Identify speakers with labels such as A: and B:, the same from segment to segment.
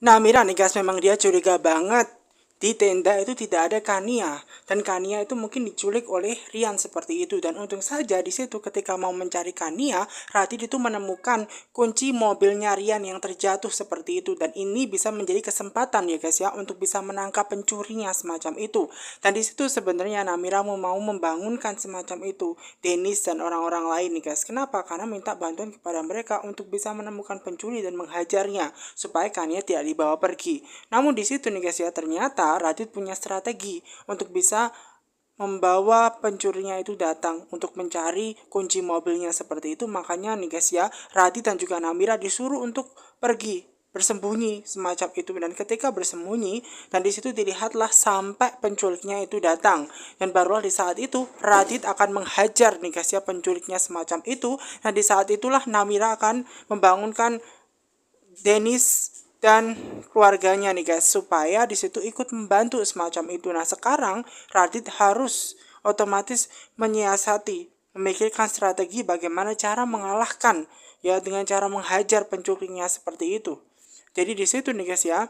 A: Nah, Mira nih guys, memang dia curiga banget. Di tenda itu tidak ada Kania, dan Kania itu mungkin diculik oleh Rian seperti itu. Dan untung saja di situ ketika mau mencari Kania, Radit itu menemukan kunci mobilnya Rian yang terjatuh seperti itu. Dan ini bisa menjadi kesempatan ya guys ya untuk bisa menangkap pencurinya semacam itu. Dan di situ sebenarnya Namira mau membangunkan semacam itu Dennis dan orang-orang lain nih guys. Kenapa? Karena minta bantuan kepada mereka untuk bisa menemukan pencuri dan menghajarnya supaya Kania tidak dibawa pergi. Namun di situ nih guys ya, ternyata Radit punya strategi untuk bisa membawa pencurinya itu datang untuk mencari kunci mobilnya seperti itu. Makanya nih guys ya, Radit dan juga Namira disuruh untuk pergi bersembunyi semacam itu. Dan ketika bersembunyi, dan di situ dilihatlah sampai penculiknya itu datang, dan barulah di saat itu Radit akan menghajar nih guys ya penculiknya semacam itu. Dan di saat itulah Namira akan membangunkan Dennis dan keluarganya nih guys supaya di situ ikut membantu semacam itu. Nah, sekarang Radit harus otomatis menyiasati, memikirkan strategi bagaimana cara mengalahkan ya dengan cara menghajar penculiknya seperti itu. Jadi di situ nih guys ya,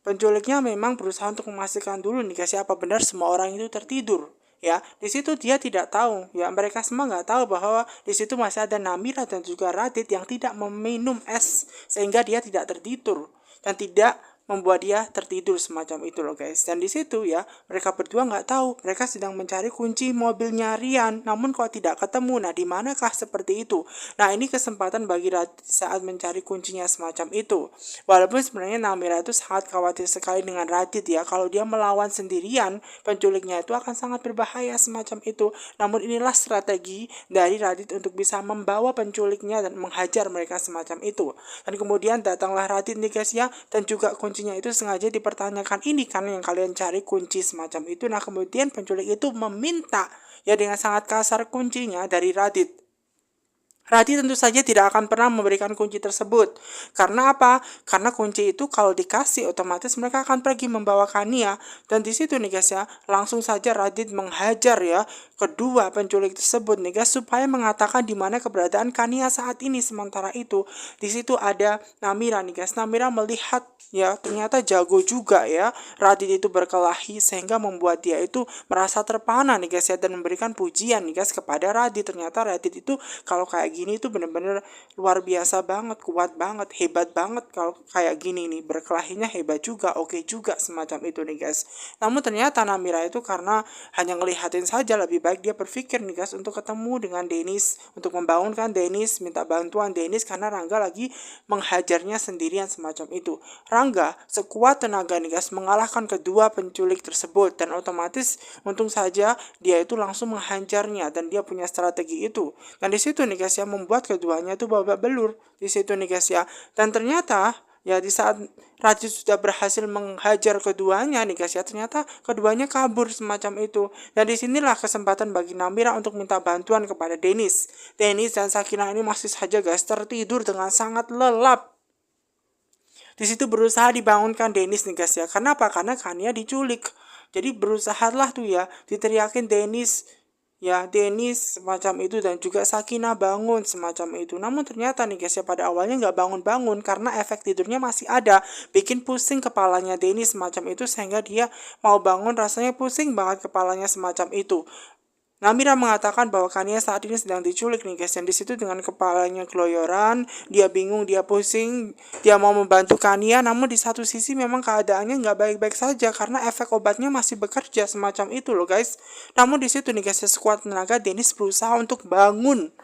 A: penculiknya memang berusaha untuk memastikan dulu nih guys ya, apa benar semua orang itu tertidur. Ya, di situ dia tidak tahu, ya mereka semua nggak tahu bahwa di situ masih ada Namira dan juga Radit yang tidak meminum es sehingga dia tidak tertidur dan tidak membuat dia tertidur semacam itu loh guys. Dan di situ ya mereka berdua nggak tahu mereka sedang mencari kunci mobilnya Rian, namun kok tidak ketemu. Nah, di manakah seperti itu? Nah, ini kesempatan bagi Radit saat mencari kuncinya semacam itu. Walaupun sebenarnya Namira itu sangat khawatir sekali dengan Radit ya, kalau dia melawan sendirian penculiknya itu akan sangat berbahaya semacam itu. Namun inilah strategi dari Radit untuk bisa membawa penculiknya dan menghajar mereka semacam itu. Dan kemudian datanglah Radit nih guys ya, dan juga kuncinya itu sengaja dipertanyakan, ini kan yang kalian cari kunci semacam itu. Nah, kemudian penculik itu meminta ya dengan sangat kasar kuncinya dari Radit. Radit tentu saja tidak akan pernah memberikan kunci tersebut. Karena apa? Karena kunci itu kalau dikasih otomatis mereka akan pergi membawa Kania. Dan di situ nih guys ya, langsung saja Radit menghajar ya kedua penculik tersebut nih guys supaya mengatakan di mana keberadaan Kania saat ini. Sementara itu di situ ada Namira nih guys. Namira melihat ya ternyata jago juga ya Radit itu berkelahi sehingga membuat dia itu merasa terpana nih guys ya, dan memberikan pujian nih guys kepada Radit. Ternyata Radit itu kalau kayak gini tuh bener-bener luar biasa banget, kuat banget, hebat banget. Kalau kayak gini nih berkelahinya hebat juga, oke juga semacam itu nih guys. Namun ternyata Namira itu karena hanya ngelihatin saja, lebih baik dia berpikir nih guys untuk ketemu dengan Dennis, untuk membangunkan Dennis, minta bantuan Dennis karena Rangga lagi menghajarnya sendirian semacam itu. Rangga sekuat tenaga nih guys mengalahkan kedua penculik tersebut, dan otomatis untung saja dia itu langsung menghajarnya dan dia punya strategi itu. Dan di situ nih guys ya membuat keduanya itu babak belur di situ nih guys ya. Dan ternyata ya di saat Radit sudah berhasil menghajar keduanya nih guys ya, ternyata keduanya kabur semacam itu. Dan disinilah kesempatan bagi Namira untuk minta bantuan kepada Dennis. Dennis dan Sakina ini masih saja guys tertidur dengan sangat lelap. Di situ berusaha dibangunkan Dennis nih guys ya. Kenapa? Karena Kania diculik. Jadi berusahalah tuh ya diteriakin Dennis, ya Dennis semacam itu, dan juga Sakina bangun semacam itu. Namun ternyata nih guys ya pada awalnya nggak bangun-bangun karena efek tidurnya masih ada, bikin pusing kepalanya Dennis semacam itu sehingga dia mau bangun rasanya pusing banget kepalanya semacam itu. Namira mengatakan bahwa Kania saat ini sedang diculik nih guys, dan di situ dengan kepalanya keloyoran, dia bingung, dia pusing, dia mau membantu Kania, namun di satu sisi memang keadaannya nggak baik-baik saja karena efek obatnya masih bekerja semacam itu loh guys. Namun di situ nih guys, sekuat tenaga Dennis berusaha untuk bangun,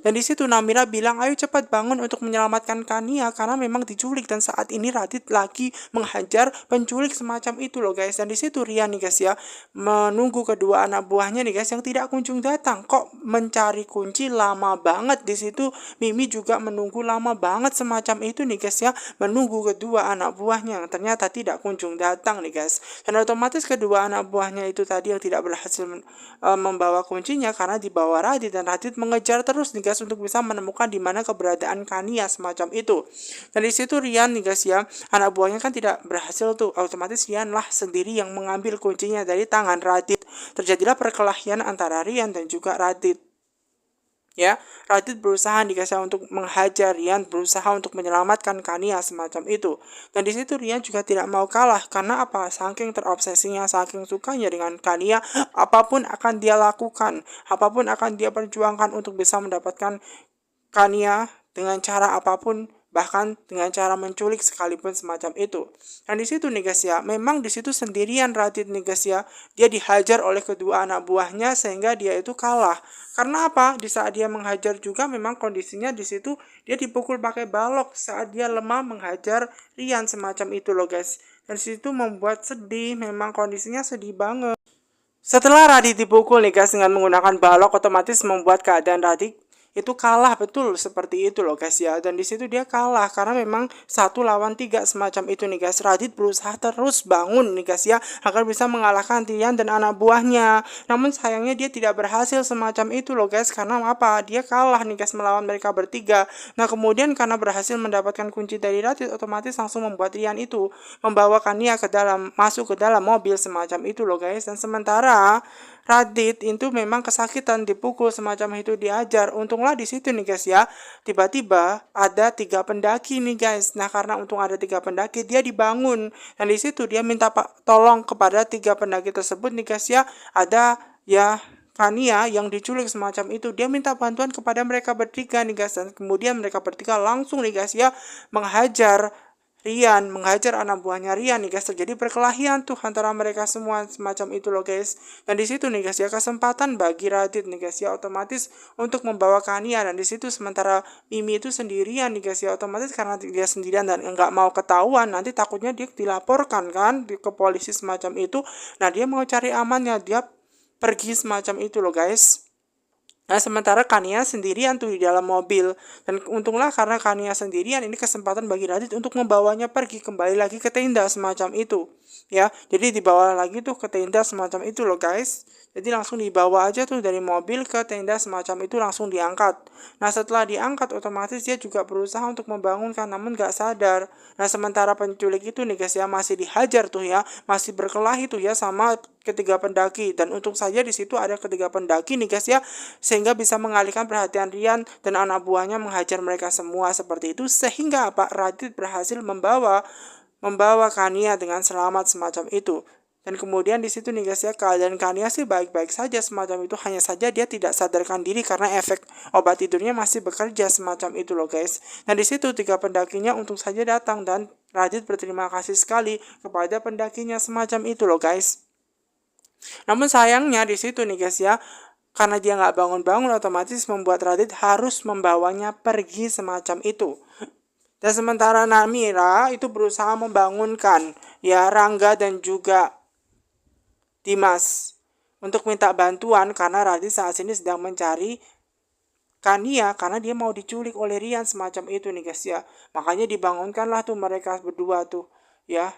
A: dan di situ Namira bilang, ayo cepat bangun untuk menyelamatkan Kania karena memang diculik, dan saat ini Radit lagi menghajar penculik semacam itu loh guys. Dan di situ Rian nih guys ya menunggu kedua anak buahnya nih guys yang tidak kunjung datang. Kok mencari kunci lama banget di situ. Mimi juga menunggu lama banget semacam itu nih guys ya, menunggu kedua anak buahnya yang ternyata tidak kunjung datang nih guys. Dan otomatis kedua anak buahnya itu tadi yang tidak berhasil membawa kuncinya karena dibawa Radit, dan Radit mengejar terus nih guys untuk bisa menemukan di mana keberadaan Kania semacam itu. Dan di situ Rian nih guys ya, anak buahnya kan tidak berhasil tuh, otomatis Rian lah sendiri yang mengambil kuncinya dari tangan Radit. Terjadilah perkelahian antara Rian dan juga Radit. Ya, Radit berusaha nih guys ya untuk menghajar Rian, berusaha untuk menyelamatkan Kania semacam itu. Dan di situ Rian juga tidak mau kalah karena apa? Saking terobsesinya, saking sukanya dengan Kania, apapun akan dia lakukan, apapun akan dia perjuangkan untuk bisa mendapatkan Kania dengan cara apapun, bahkan dengan cara menculik sekalipun semacam itu. Dan di situ nih guys ya, memang di situ sendirian Radit nih guys ya, dia dihajar oleh kedua anak buahnya sehingga dia itu kalah. Karena apa? Di saat dia menghajar juga memang kondisinya di situ dia dipukul pakai balok saat dia lemah menghajar Rian semacam itu loh guys. Dan di situ membuat sedih, memang kondisinya sedih banget. Setelah Radit dipukul nih guys dengan menggunakan balok, otomatis membuat keadaan Radit itu kalah betul seperti itu loh guys ya. Dan di situ dia kalah karena memang 1 lawan 3 semacam itu nih guys. Radit berusaha terus bangun nih guys ya agar bisa mengalahkan Rian dan anak buahnya. Namun sayangnya dia tidak berhasil semacam itu loh guys, karena apa? Dia kalah nih guys melawan mereka bertiga. Nah kemudian karena berhasil mendapatkan kunci dari Radit, otomatis langsung membuat Rian itu membawakannya ke dalam, masuk ke dalam mobil semacam itu loh guys. Dan sementara Radit itu memang kesakitan dipukul semacam itu, diajar. Untunglah di situ nih guys ya, tiba-tiba ada 3 pendaki nih guys. Nah karena untung ada 3 pendaki, dia dibangun. Dan di situ dia minta tolong kepada 3 pendaki tersebut nih guys ya. Ada ya Kania yang diculik semacam itu, dia minta bantuan kepada mereka bertiga nih guys. Dan kemudian mereka bertiga langsung nih guys ya menghajar Rian, menghajar anak buahnya Rian nih guys. Terjadi perkelahian tuh antara mereka semua semacam itu loh guys. Dan di situ nih guys ya, kesempatan bagi Radit nih guys ya otomatis untuk membawa Kania. Dan di situ sementara Mimi itu sendirian nih guys ya, otomatis karena dia sendirian dan nggak mau ketahuan, nanti takutnya dia dilaporkan kan ke polisi semacam itu. Nah dia mau cari amannya, dia pergi semacam itu loh guys. Nah, sementara Kania sendirian tuh di dalam mobil. Dan untunglah karena Kania sendirian, ini kesempatan bagi Radit untuk membawanya pergi kembali lagi ke tenda semacam itu. Ya, jadi dibawa lagi tuh ke tenda semacam itu loh guys. Jadi langsung dibawa aja tuh dari mobil ke tenda semacam itu, langsung diangkat. Nah setelah diangkat otomatis dia juga berusaha untuk membangunkan namun gak sadar. Nah sementara penculik itu nih guys ya masih dihajar tuh ya, masih berkelahi tuh ya sama ketiga pendaki. Dan untung saja di situ ada ketiga pendaki nih guys ya, sehingga bisa mengalihkan perhatian Rian dan anak buahnya menghajar mereka semua seperti itu, sehingga Pak Radit berhasil membawa Kania dengan selamat semacam itu. Dan kemudian di situ nih guys ya, keadaan Kania sih baik-baik saja semacam itu, hanya saja dia tidak sadarkan diri karena efek obat tidurnya masih bekerja semacam itu loh guys. Nah di situ 3 pendakinya untung saja datang dan Radit berterima kasih sekali kepada pendakinya semacam itu loh guys. Namun sayangnya di situ nih guys ya, karena dia nggak bangun-bangun, otomatis membuat Radit harus membawanya pergi semacam itu. Dan sementara Namira itu berusaha membangunkan ya Rangga dan juga Dimas untuk minta bantuan karena Radit saat ini sedang mencari Kania karena dia mau diculik oleh Rian semacam itu nih guys ya. Makanya dibangunkanlah tuh mereka berdua tuh ya.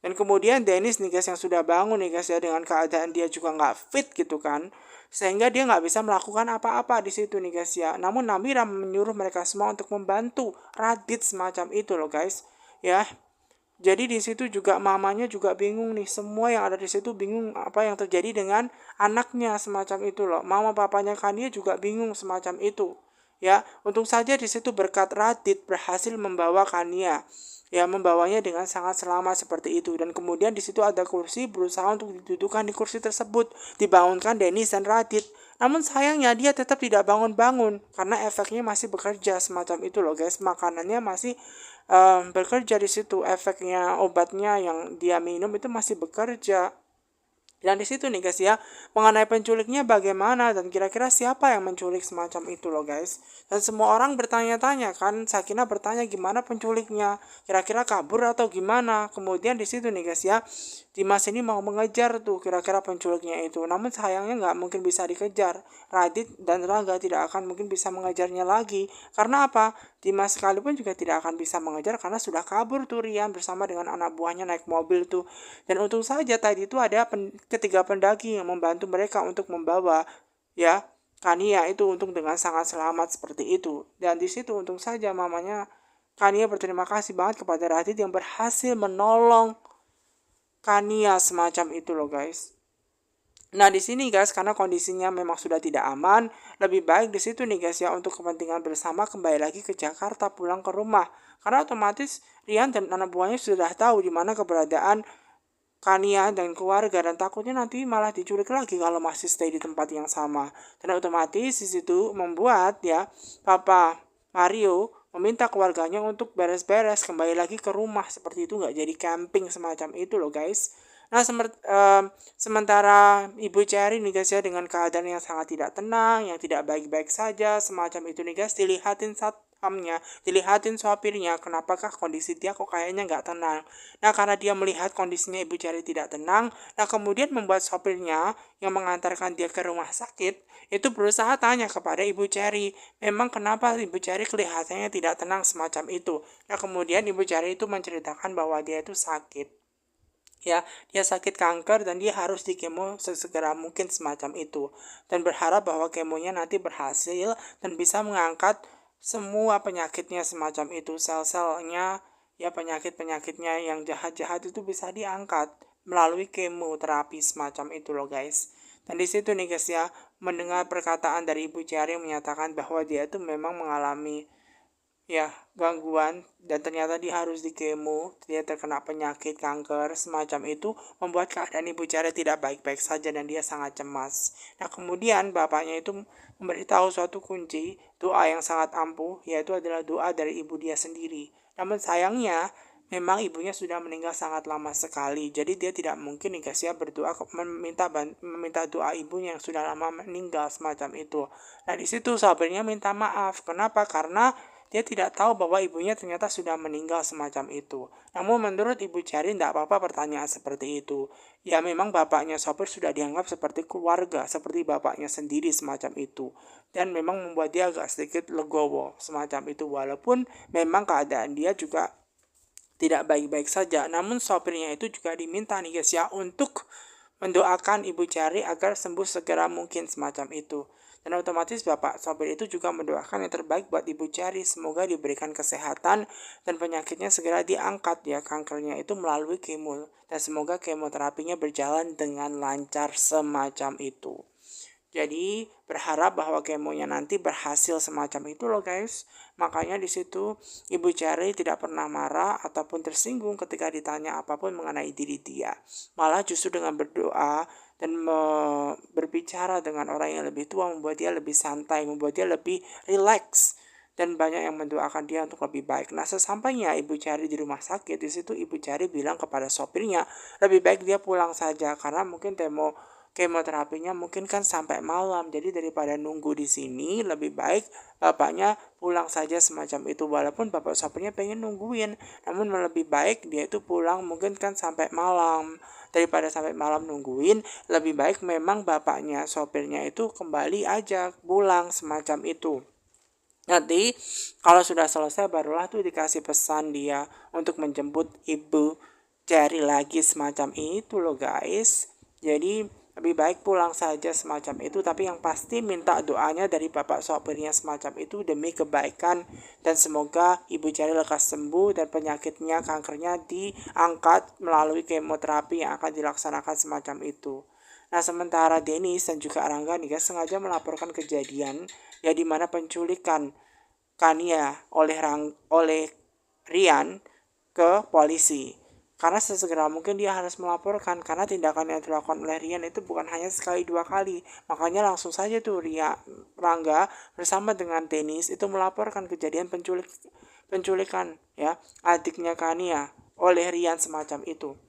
A: Dan kemudian Dennis nih guys yang sudah bangun nih guys ya, dengan keadaan dia juga nggak fit gitu kan, sehingga dia nggak bisa melakukan apa-apa di situ nih guys ya. Namun Namira menyuruh mereka semua untuk membantu Radit semacam itu loh guys ya. Jadi di situ juga mamanya juga bingung nih, semua yang ada di situ bingung apa yang terjadi dengan anaknya semacam itu loh. Mama papanya Kania juga bingung semacam itu. Ya, untung saja di situ berkat Radit berhasil membawa Kania. Ya, membawanya dengan sangat selamat seperti itu. Dan kemudian di situ ada kursi, berusaha untuk didudukkan di kursi tersebut, dibangunkan Dennis dan Radit. Namun sayangnya dia tetap tidak bangun-bangun karena efeknya masih bekerja semacam itu loh guys. Makanannya masih bekerja di situ, efeknya obatnya yang dia minum itu masih bekerja. Dan di situ nih guys ya, mengenai penculiknya bagaimana dan kira-kira siapa yang menculik semacam itu loh guys. Dan semua orang bertanya-tanya kan, Sakina bertanya gimana penculiknya, kira-kira kabur atau gimana. Kemudian di situ nih guys ya, Dimas ini mau mengejar tuh kira-kira penculiknya itu. Namun sayangnya nggak mungkin bisa dikejar. Radit dan Rangga tidak akan mungkin bisa mengejarnya lagi. Karena apa? Dimas sekalipun juga tidak akan bisa mengejar karena sudah kabur tuh Rian bersama dengan anak buahnya naik mobil tuh. Dan untung saja tadi itu ada ketiga pendaki yang membantu mereka untuk membawa ya Kania itu untung dengan sangat selamat seperti itu. Dan di situ untung saja mamanya Kania berterima kasih banget kepada Radit yang berhasil menolong Kania semacam itu loh guys. Nah, di sini guys, karena kondisinya memang sudah tidak aman, lebih baik di situ nih guys ya, untuk kepentingan bersama kembali lagi ke Jakarta, pulang ke rumah. Karena otomatis Rian dan anak buahnya sudah tahu di mana keberadaan Kania dan keluarga, dan takutnya nanti malah diculik lagi kalau masih stay di tempat yang sama. Dan otomatis di situ membuat ya Papa Mario meminta keluarganya untuk beres-beres kembali lagi ke rumah, seperti itu, nggak jadi camping semacam itu loh guys. Nah, sementara Ibu Cherry nih guys ya, dengan keadaan yang sangat tidak tenang, yang tidak baik-baik saja, semacam itu nih guys, dilihatin sopirnya, kenapakah kondisi dia kok kayaknya nggak tenang. Nah, karena dia melihat kondisinya Ibu Cherry tidak tenang, nah kemudian membuat sopirnya yang mengantarkan dia ke rumah sakit, itu berusaha tanya kepada Ibu Cherry, memang kenapa Ibu Cherry kelihatannya tidak tenang semacam itu. Nah, kemudian Ibu Cherry itu menceritakan bahwa dia itu sakit. Ya, dia sakit kanker dan dia harus dikemo sesegera mungkin semacam itu, dan berharap bahwa kemonya nanti berhasil dan bisa mengangkat semua penyakitnya semacam itu, sel-selnya ya, penyakit-penyakitnya yang jahat-jahat itu bisa diangkat melalui kemoterapi semacam itu loh guys. Dan di situ nih guys ya, mendengar perkataan dari Ibu Cherry yang menyatakan bahwa dia itu memang mengalami ya gangguan dan ternyata dia harus dikemo, dia terkena penyakit kanker semacam itu, membuat keadaan Ibu Cherry tidak baik-baik saja dan dia sangat cemas. Nah, kemudian bapaknya itu memberitahu suatu kunci doa yang sangat ampuh, yaitu adalah doa dari ibu dia sendiri. Namun sayangnya memang ibunya sudah meninggal sangat lama sekali, jadi dia tidak mungkin nih guys ya berdoa meminta doa ibunya yang sudah lama meninggal semacam itu. Nah, di situ sahabatnya minta maaf. Kenapa? Karena dia tidak tahu bahwa ibunya ternyata sudah meninggal semacam itu. Namun menurut Ibu Cherry tidak apa-apa pertanyaan seperti itu. Ya, memang bapaknya sopir sudah dianggap seperti keluarga, seperti bapaknya sendiri semacam itu. Dan memang membuat dia agak sedikit legowo semacam itu. Walaupun memang keadaan dia juga tidak baik-baik saja. Namun sopirnya itu juga diminta nih guys ya untuk mendoakan Ibu Cherry agar sembuh segera mungkin semacam itu. Dan otomatis bapak sopir itu juga mendoakan yang terbaik buat Ibu Cherry, semoga diberikan kesehatan dan penyakitnya segera diangkat ya, kankernya itu melalui kemo, dan semoga kemoterapinya berjalan dengan lancar semacam itu. Jadi berharap bahwa kemonya nanti berhasil semacam itu loh guys. Makanya di situ Ibu Cherry tidak pernah marah ataupun tersinggung ketika ditanya apapun mengenai diri dia. Malah justru dengan berdoa dan berbicara dengan orang yang lebih tua membuat dia lebih santai, membuat dia lebih rileks, dan banyak yang mendoakan dia untuk lebih baik. Nah, sesampainya Ibu Cherry di rumah sakit, di situ Ibu Cherry bilang kepada sopirnya, lebih baik dia pulang saja karena mungkin kemoterapinya mungkin kan sampai malam. Jadi daripada nunggu di sini, lebih baik bapaknya pulang saja semacam itu. Walaupun bapak sopirnya pengen nungguin, namun lebih baik dia itu pulang mungkin kan sampai malam. Daripada sampai malam nungguin, lebih baik memang bapaknya sopirnya itu kembali aja pulang semacam itu. Nanti kalau sudah selesai barulah tuh dikasih pesan dia untuk menjemput Ibu Cherry lagi semacam itu loh guys. Jadi lebih baik pulang saja semacam itu, tapi yang pasti minta doanya dari bapak sopirnya semacam itu demi kebaikan, dan semoga Ibu Cherry lekas sembuh dan penyakitnya, kankernya diangkat melalui kemoterapi yang akan dilaksanakan semacam itu. Nah, sementara Dennis dan juga Arangga nih guys sengaja melaporkan kejadian ya di mana penculikan Kania oleh Rian ke polisi. Karena sesegera mungkin dia harus melaporkan, karena tindakan yang dilakukan oleh Rian itu bukan hanya sekali dua kali. Makanya langsung saja tuh Rangga bersama dengan Dennis itu melaporkan kejadian penculikan ya adiknya Kania oleh Rian semacam itu.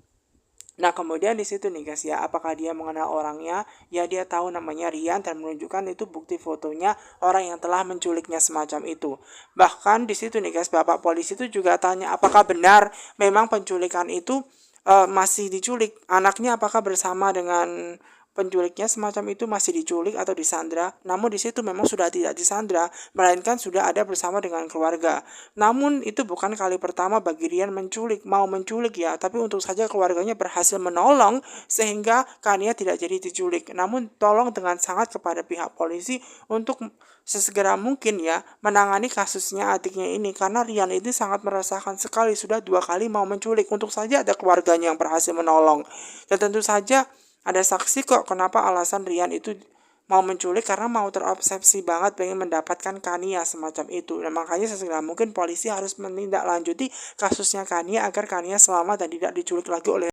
A: Nah, kemudian di situ nih guys ya, apakah dia mengenal orangnya? Ya, dia tahu namanya Rian dan menunjukkan itu bukti fotonya orang yang telah menculiknya semacam itu. Bahkan di situ nih guys, bapak polisi itu juga tanya apakah benar memang penculikan itu masih diculik. Anaknya apakah bersama dengan penculiknya semacam itu, masih diculik atau disandra. Namun di situ memang sudah tidak disandra, melainkan sudah ada bersama dengan keluarga. Namun itu bukan kali pertama bagi Rian mau menculik ya, tapi untuk saja keluarganya berhasil menolong sehingga Kania tidak jadi diculik. Namun tolong dengan sangat kepada pihak polisi untuk sesegera mungkin ya menangani kasusnya adiknya ini, karena Rian ini sangat merasakan sekali, sudah 2 kali mau menculik, untuk saja ada keluarganya yang berhasil menolong. Dan tentu saja Ada saksi kok kenapa alasan Rian itu mau menculik, karena mau terobsesi banget pengen mendapatkan Kania semacam itu. Nah, makanya sesegera mungkin polisi harus menindaklanjuti kasusnya Kania agar Kania selamat dan tidak diculik lagi oleh